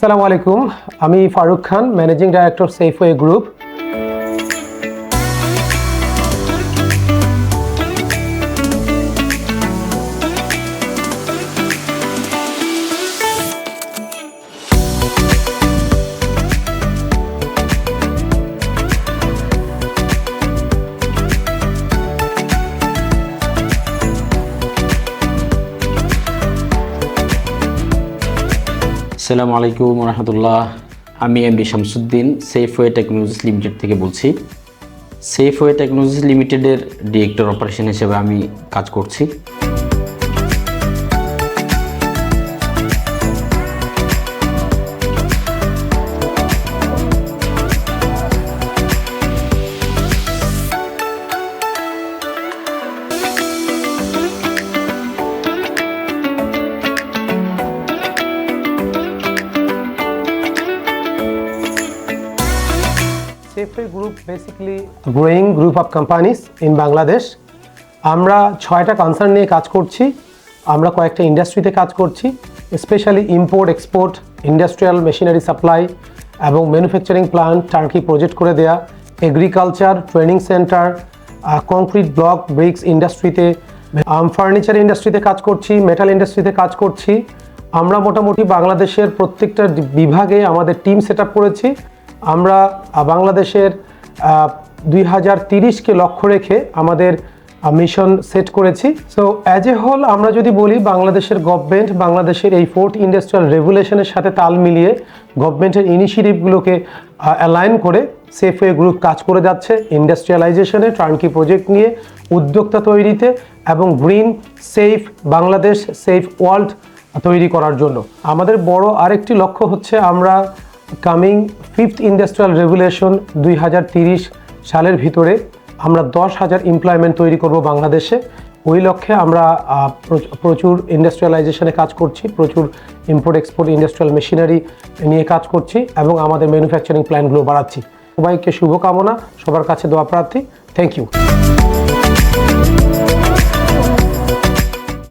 আসসালামু আলাইকুম, আমি Faruk Khan, managing director Safeway group. আসসালামু আলাইকুম রহমতুল্লাহ। আমি MD Shamsuddin, Safeway technologies limited থেকে বলছি। সেফওয়ে টেকনোলজিস লিমিটেডের ডিরেক্টর অপারেশন হিসেবে আমি কাজ করছি। Safeway group basically growing group of companies in Bangladesh. আমরা 6টা কনসার্ন নিয়ে কাজ করছি। আমরা কয়েকটা ইন্ডাস্ট্রিতে কাজ করছি, specially import export, industrial machinery supply এবং ম্যানুফ্যাকচারিং প্ল্যান্ট টার্কি প্রজেক্ট করে দেয়া, agriculture training centre, concrete block bricks ইন্ডাস্ট্রিতে, ফার্নিচার ইন্ডাস্ট্রিতে কাজ করছি, মেটাল ইন্ডাস্ট্রিতে কাজ করছি। আমরা মোটামুটি বাংলাদেশের প্রত্যেকটা বিভাগে আমাদের টিম সেট আপ করেছি। আমরা বাংলাদেশের 2030কে লক্ষ্য রেখে আমাদের মিশন সেট করেছি। সো অ্যাজ এ হোল আমরা যদি বলি, বাংলাদেশের গভর্নমেন্ট বাংলাদেশের এই 4th ইন্ডাস্ট্রিয়াল রেভুলেশনের সাথে তাল মিলিয়ে গভর্নমেন্টের ইনিশিয়েটিভগুলোকে অ্যালাইন করে সেফওয়ে গ্রুপ কাজ করে যাচ্ছে ইন্ডাস্ট্রিয়ালাইজেশনে, টার্নকি প্রজেক্ট নিয়ে, উদ্যোক্তা তৈরিতে এবং green safe Bangladesh, safe world তৈরি করার জন্য। আমাদের বড় আরেকটি লক্ষ্য হচ্ছে আমরা কামিং 5th ইন্ডাস্ট্রিয়াল রেভুলেশন 2030 সালের ভিতরে আমরা 10,000 এমপ্লয়মেন্ট তৈরি করব বাংলাদেশে। ওই লক্ষ্যে আমরা প্রচুর ইন্ডাস্ট্রিয়ালাইজেশনে কাজ করছি, প্রচুর ইম্পোর্ট এক্সপোর্ট ইন্ডাস্ট্রিয়াল মেশিনারি নিয়ে কাজ করছি এবং আমাদের ম্যানুফ্যাকচারিং প্ল্যানগুলো বাড়াচ্ছি। সবাইকে শুভকামনা, সবার কাছে দোয়া প্রার্থী। Thank you.